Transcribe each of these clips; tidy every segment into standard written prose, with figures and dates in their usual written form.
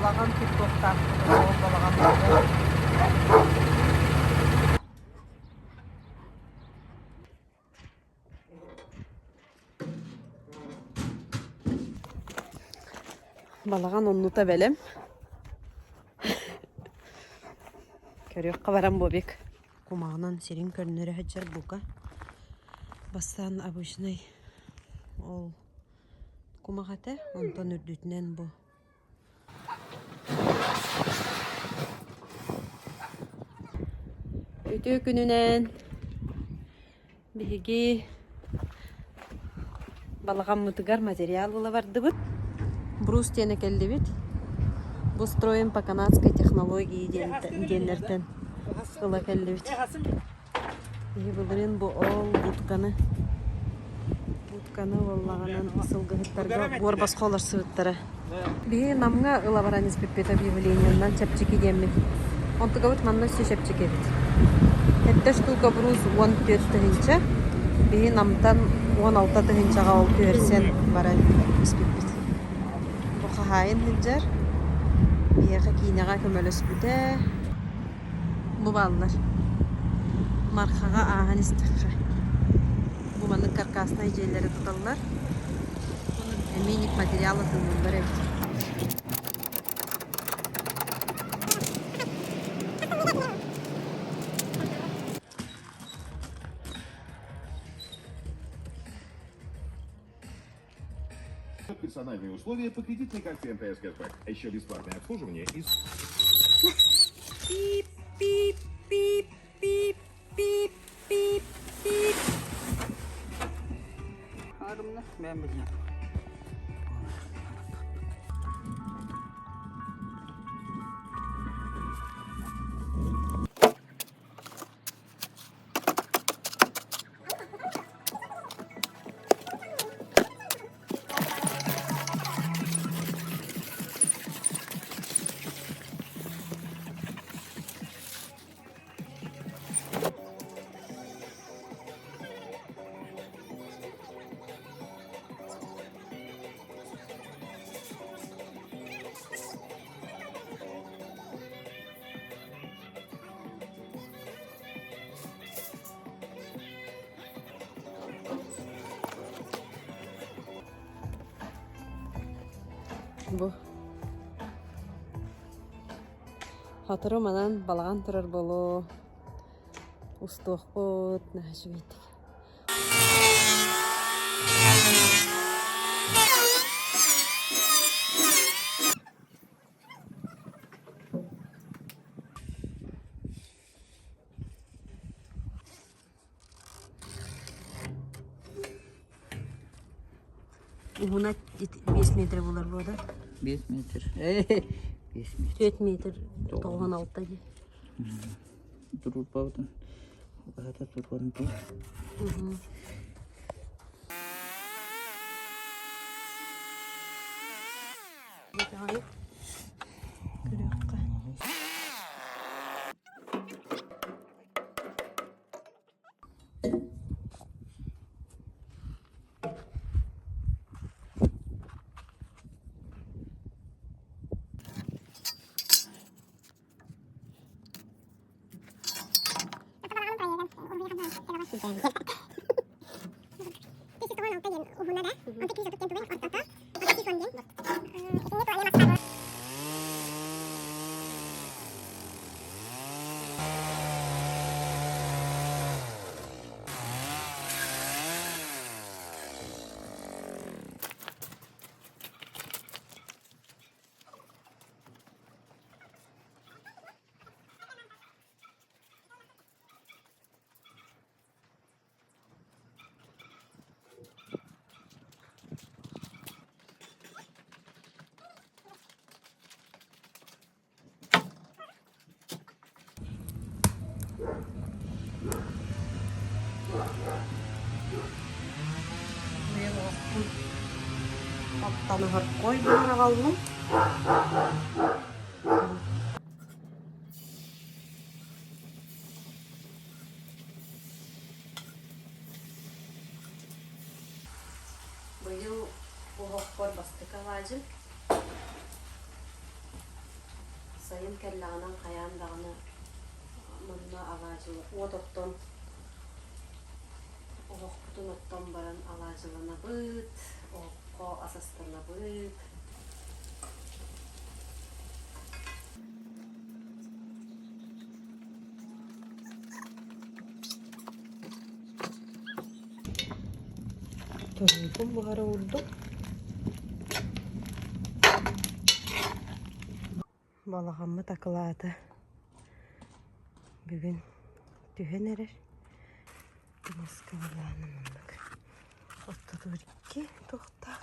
балаған тиктоктар балаған болды. Балаған оннута бәлем. Көрөккө барам бобек. Кумагынан серин көрүнөрү хаджар бука. Бастан обычный ол кумагата, онтон үрдүтүнөн бу. Өтө күнүнөн биги балаган мутыгар материал була барды бут. Брус тене келди бит. Бу строим по канадской технологии деннертен. Ыла келди бит. И булрын бу ол бутканы воллаганан ысылгыттарга гор басколар сыбыттары. Биги намга ыла баранис пиппет объявлениянан чапчики демми. Онтуга бут манна все чапчики бит. Хетте штука брус 14 тыгынча. Биги намтан 16 тыгынчага ол көрсен баран пиппет. Бу хахайын хинжар. Бияка кинага көмөлөс бүтө. Бу баллар. Мархага ахан истикка. Бу маны каркасына ижелери туталлар. Миник материалы тылмындар эбит. Персональные условия по кредитной карте МТС Кэшбэк. А еще бесплатное обслуживание из... Пип, пип, пип, пип, пип, пип, пип. Harımla ben bilmem. Bu hatırı manan balağan тұрар болу устуq bot naşı bittik. Buna 5 metre bular bu da. 5 metr. 5 metr. 4 metr 96 ди. Durur bavdan. Bahata turban bu. Hayır. Kırıkka. Kaptanı harkoy bana kaldım. Bu yıl bu hokkor bastık alacım. sayın kellanın kayandağını manna alacılı odotton oğukputun otton baran alacılığına bıt oğukko asastırına bıt. Torunkum buhara oldu. Balağımı takıladı. Bugün tühen erer. Maskalarının onluk. Otta dur iki tohta.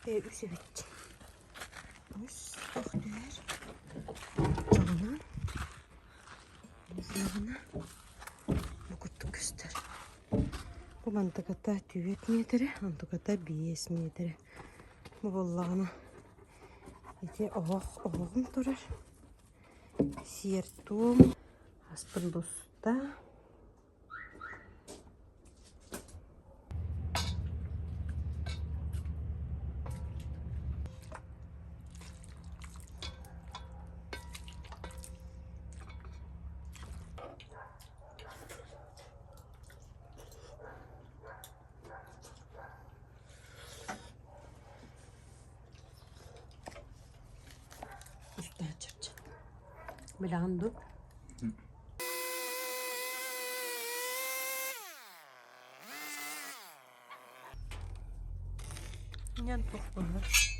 Ve üse bitti. Üs tohtuyor. Canım. Mızlığına. Bu kutu göster. Bu mantıkata 4 metre, mantıkata 5 metre. Bu bollağına. İşte oğum durur. Siyertum. Aspın bosta. Üstüne çırpacağım. Bilandu. Yan toplar.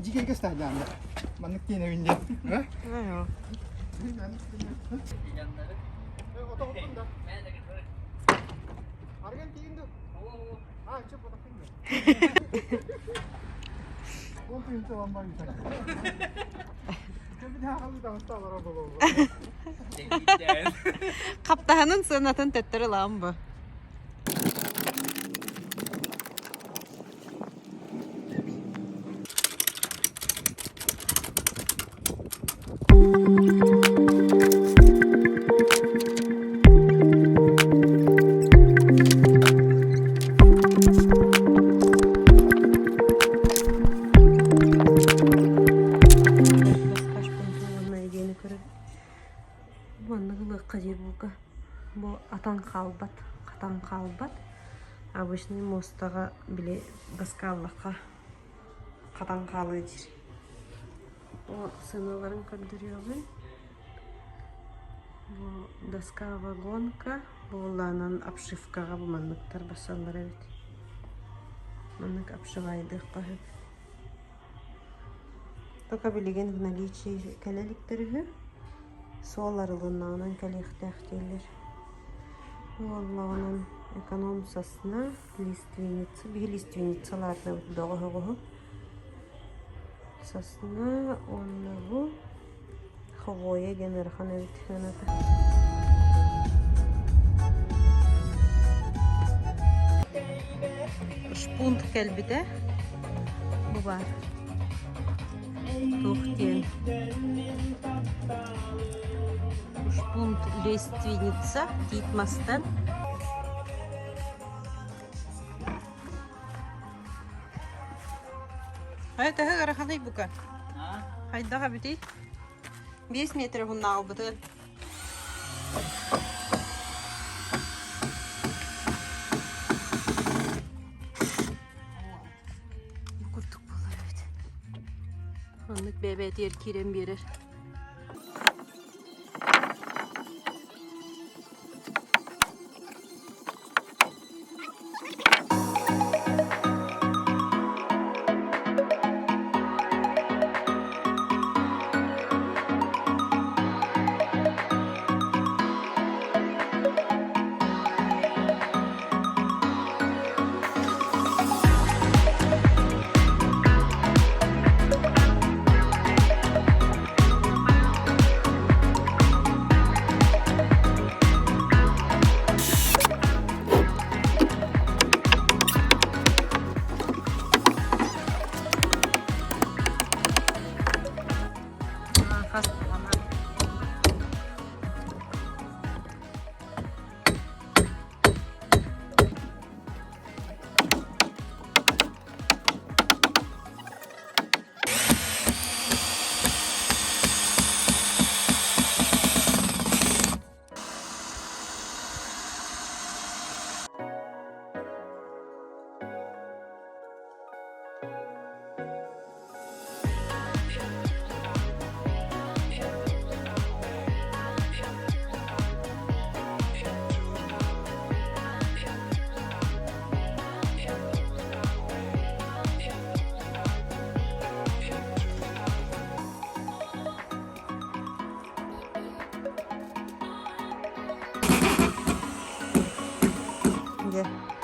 Jika ka sta dyan, manik tinawin din. Ha? Ayo. Oto-oto da. Argan tingin do. Ah, chup oto tingin. Kung pinto ang mga isa. Kami nakakalimutan ang tawar ang baba. Kaptanın sınatın tettiri lan bu. манныгылы кадир бука. Бу атан калбат, катан калбат. Обычный мостага биле баскаллакка катан калы дир. О, сыналарын көрдүрүyorlar. Бу доска вагонка, бу ланан обшивкага бу манныктар басалар эбит. Маннык обшивайды кахып. Тока билеген в наличии калеликтерге соларылынан калехтахтелер. Волланан эконом сосна, лиственница, би лиственницаларны догого. Сосна, оннагу хвоя генерхан эбит. Шпунт кэлбиде бу бар. Тухтен. Шпунт лиственница, титмастан. Это гараханы бука. Хайдага бити. 5 метров он на обутел. Kurtuk bular evet. Anlık bebet yer kirem birer.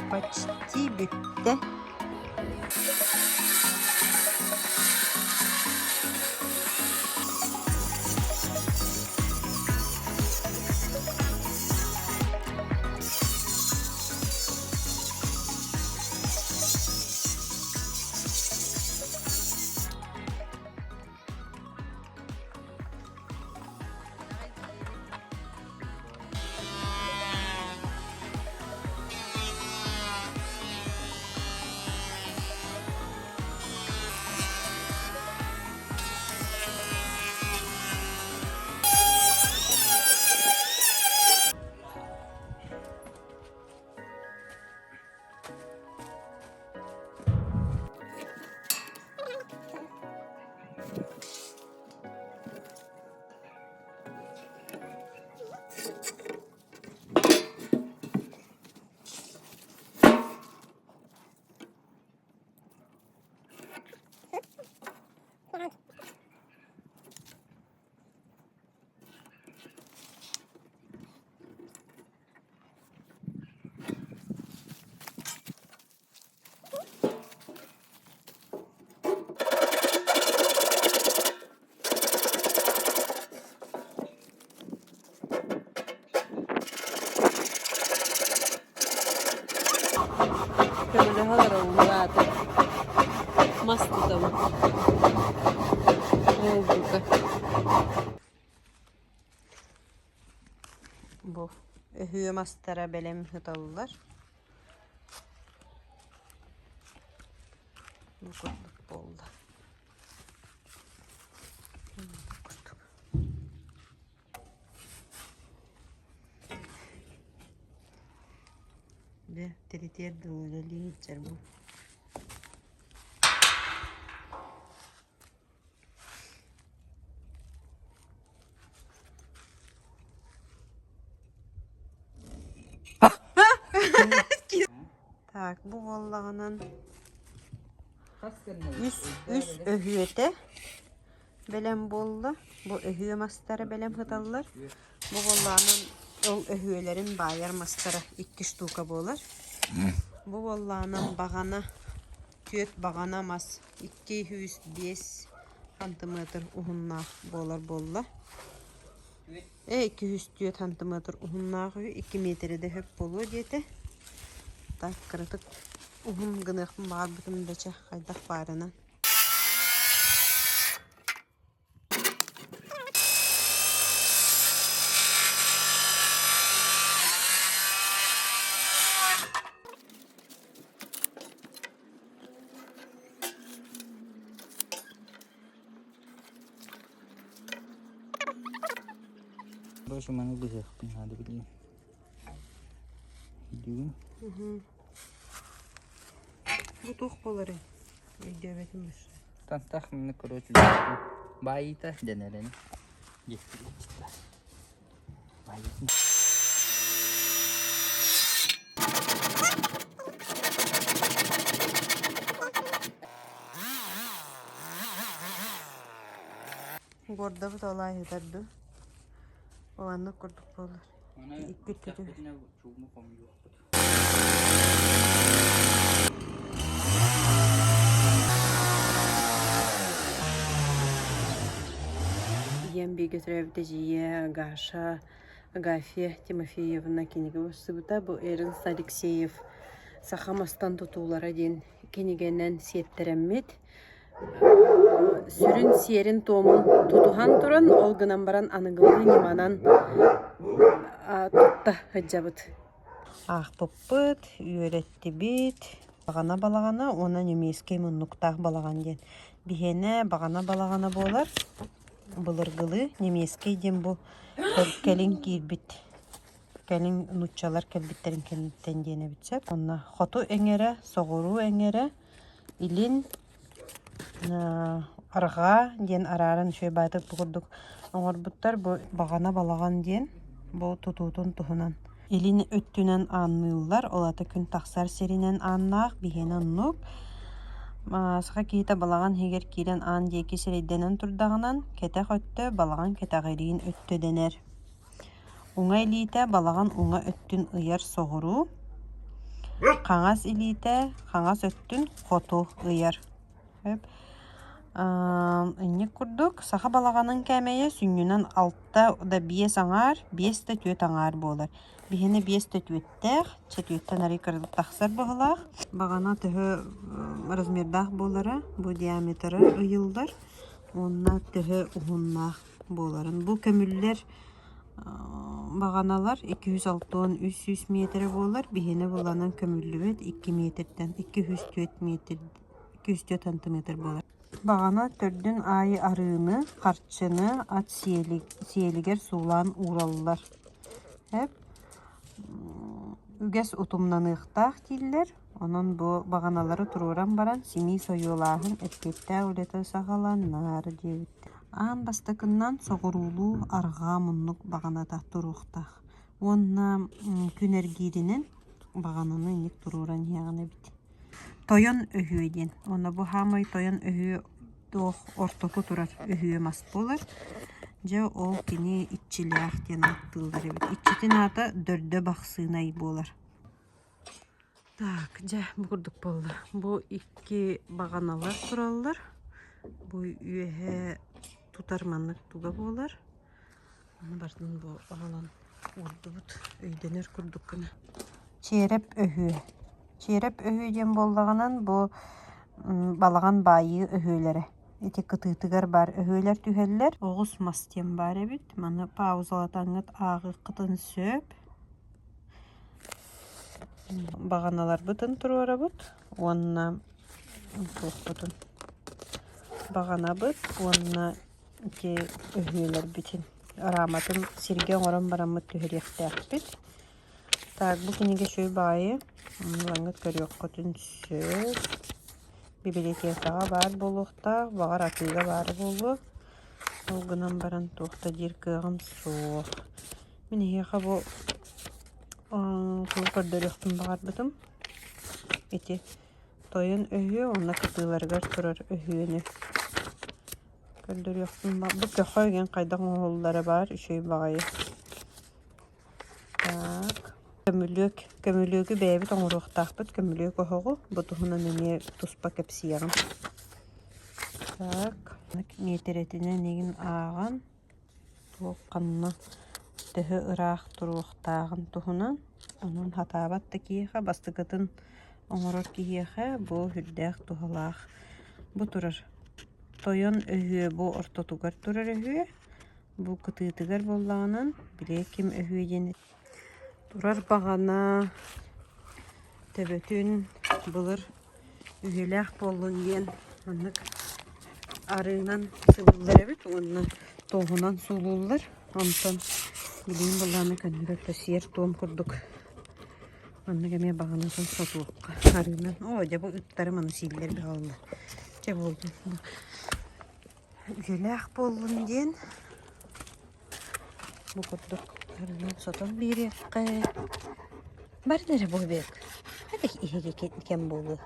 Почти bitti. Böyle havalı mastı da mı? Bu hüye mastara belem hıtalılar. Bu kurduk bolda. De teriter döleli içer bu. Tak, bu vallağının üst öhüyete belem bollu. Bu öhüye mastarı belem hıdallar. Bu vallağının ol öhüyelerin bayar mastarı 2 ştuka bolar. Bu vallağının bağana tüet bağana mas 205 santimetr uhunna bolar bolla. 200 tüet santimetr uhunna 2 metrede hep bolu diyete. Tak kırıtık uhun gınıqın bağır bütün beçe qaydak barına. Terus mana bisa ada begini. Hidung. Bu toq boları. Devletimiz. Tantah mana korot. Bayi tah jangan gitu. Bayi. Gorda bu olay yeterdi. O anda kurduk bolar. İlk kötü. Емби götürevde jiye Гаша Агафья Тимофеевна кенеге сыбыта bu Эрнст Алексеев сахамастан тутулара ден кенегенен сеттереммет. Сүрін серін томын тутухан туран ол гынан баран анығылы неманан тутта хыджабыт. Ах поппыт, үйретті бит. Бағана балағана, она немеске мұннуқтақ балаған ден. Бихене бағана балағана болар. Бұлырғылы немеске ден бұл кәлін кейбіт. Кәлін нұтчалар кәлбіттерін кәліттен дене бітсеп. Онна хоту әңері, соғыру әңері, илин арга ден арарын шөй байтып бұғырдық. Оңыр бұттар бағана балаған ден бұл тұтутын тұхынан. Илин өттінен аннылар, олаты күн тақсар серінен аннақ, бігенен нұқ. Сыға кейті балаған хегер кейден ан дейкі серейденен тұрдағынан, кетек өтті балаған кетағырейін өтті денер. Оңа илейті балаған оңа өттін ұяр соғыру. Қаңас илейті қаңас өттін қоту ұяр. Инне күрдік, саха балағанын кәмейе сүннінен 6 да 5 аңар, 5 да 4 аңар болар. Бігені 5 да 4-тәқ, 4-тән арай кірдік тақсар бұғылақ. Бағана түхі размердақ болары, бұл диаметрі ұйылдар. Онна түхі ұғыннақ боларын. Бұл көміллер бағаналар 260-300 метрі болар. Бігені боланын көмілі бет 2 метрден 204 сантиметр болар. Бағана түрдің айы арыны, қарчыны, ат сиелігер сулан уралылар. Үгес ұтымнан ұқтақ дейілер. Onun bu бағаналары тұруыран баран семей сойылағын әткетті өлеті сағаланар дейбіт. Ан бастықыннан соғырулу арға мұнлық бағанатақ тұруқтақ. Онна күнергерінің бағананы нек тұруыран яғына бит. Тойон өйден. Оны bu hamay toyon öhü doğ ortoku turar öhü mas bolar. Je ol kini iççiliğaq den attılдар бит. İççitin ата 4 бақсынай болар. Так, же бурдук болду. Bu 2 бағаналар тураллар. Bu үйе тутарманлык туга болар. Аны бардын bu бағалан урдубут өйденер курдук кына. Череп öhü. Череп öhüден болдағынан bu балаған байы öhülere. Эти кытытыгар бар öhüler tüheller. Оғыз мастен бар бит. Маны паузалатаңыт ағы қытын сөп. Бағаналар бұтын тұруара бұт. Онна бұтын. Бағана бұт. Онна öhüler бүтін. Араматын серген орын барамыт түйіректі әқпет. Так, bu kiniге şöy bayı. Langıt körüyor kötün söz. Bibliotekaga бар болуқта, бағар атыга бар болу. Олгынан баран туқта дир кығым соқ. Мен еға бұл туы көрдөріқтін бағар бұтым. Эти тойын өйі, онна кытыларғар тұрар өйіні. Көрдөріқтін бағар. Бұл көқі өген қайдың оғылдары бар, үшөй бағайы. Так. Көмілігі бәйбіт оңыруқтақпыт, көмілігі оғығы. Бұтығына неме тұспа кәпсияғын. Так. Нейтеретіне неген ағын. Туық қанына түхі ұрақ тұруқтағын тұхынан. Onun hatabat da kiyeha, bastıgatın oңорор kiyeha, bu hüddəq tuhalaq. Bu turur. Toyon öhüye, bu ortotugar turur öhüye. Bu kıtıtıgar bollağının, bile kim öhüye jenet. Turar бағана töbötün bulur üyelək bollun yen. Anlık arığından sıvıllar evet, ondan toğunan sulullar. Ondan bileyim bollağını könürökle siyer toğum kurduk. Anlık emeğe бағанасын sotuluqqa arığından. O, ja bu ıttarım anı siller bir aldı. Ja oldu. Üyelək bollun yen. Bu kurduk. Arığından sotan bir yakka. Barları bu bek. Hadi ihe kem bolu.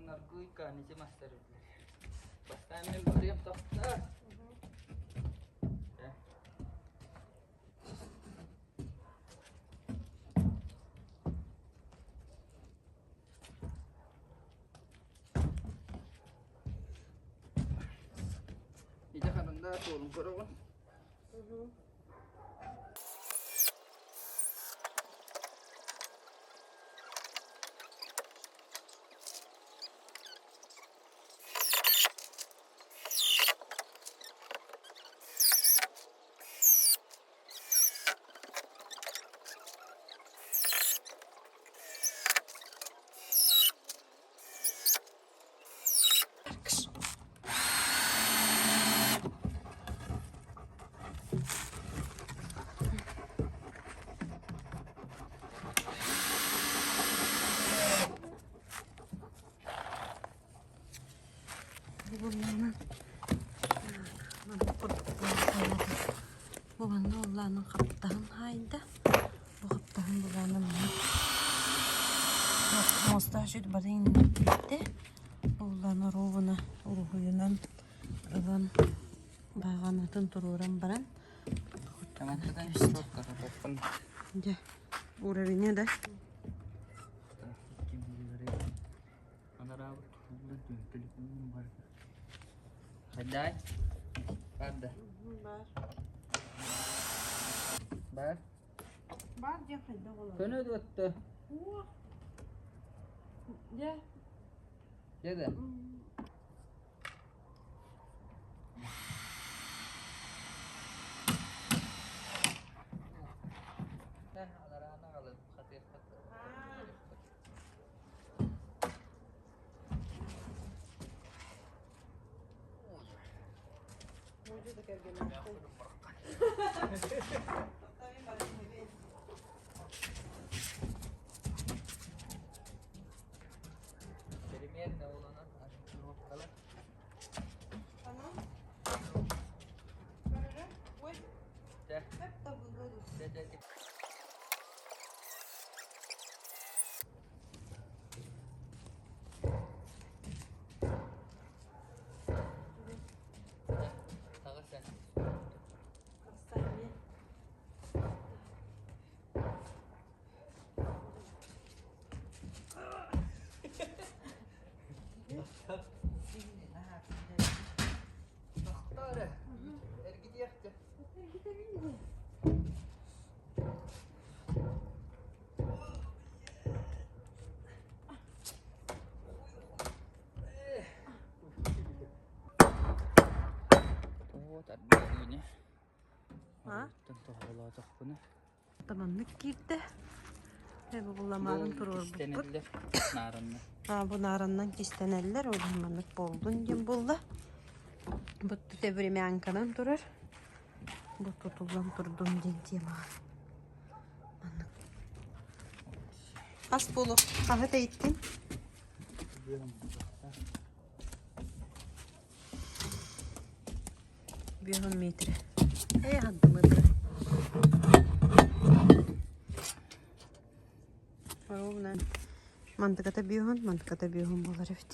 Nargui kan si master. Basta member yang dokter. Ija kananda tolong korong. Bu bana oğlanın kaptağın hayda. Bu kaptağın bulanın mosta şöyle badayın bitti. Oğlanın ruhuna, ruhuyunan ılan bağanatın tururan baran. Tamam kadar çok kapatın. Ya, uğrayın da. Haday. Ada. Bar. Bar dia hayda oğlan. Kena tuh. Ya. Ya dah. Вот отдаление. Ha? Там тоголотох bunu. Tamanlık girdi. Ve bu bulamanın turur bu. İstenediler narınlı. Ha bu narandan kisteneliler. O zamanlık boldun gibi buldu. Bu tütebirimi ankadan durur. Bu tutulan durdum diyeceğim ha. As bulu. Kahve de ittin. Bir 10 metre. Haddi mıdır? Ровно. Mantıkata bir hon bolar evet.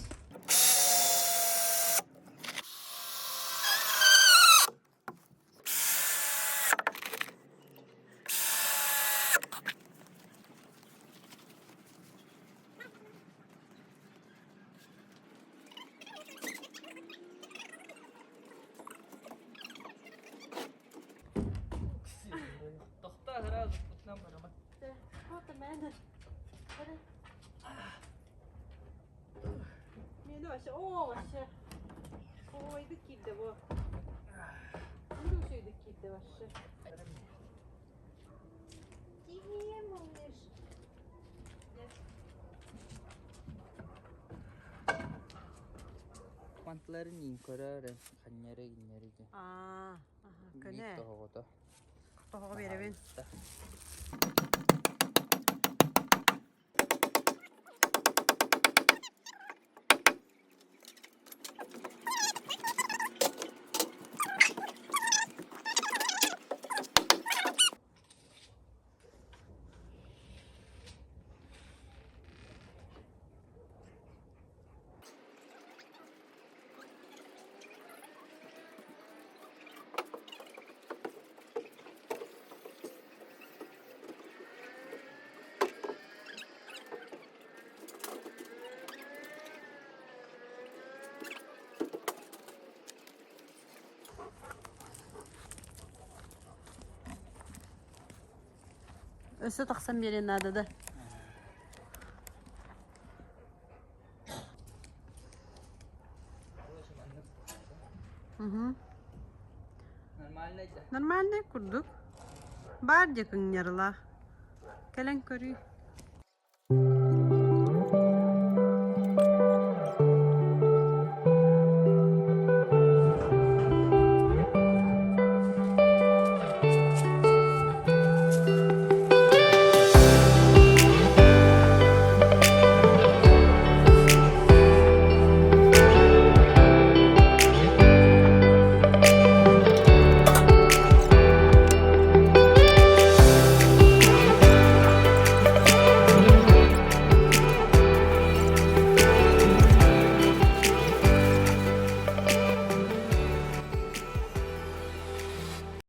Tohta herhalde tutmam bana. Meni aşağı. Oo aşağı. Oydu kilde bu. Bunu şeydi kilde aşağı. Diyeyim olmuş. Mantların inkara kanyere ginleri de. Aa, aha, köne. Tohogoto. Tohoga verebin. Öse taksam yerin adı da. Normalde Normalde kurduk. Bar yakın yarıla. Gelen körü.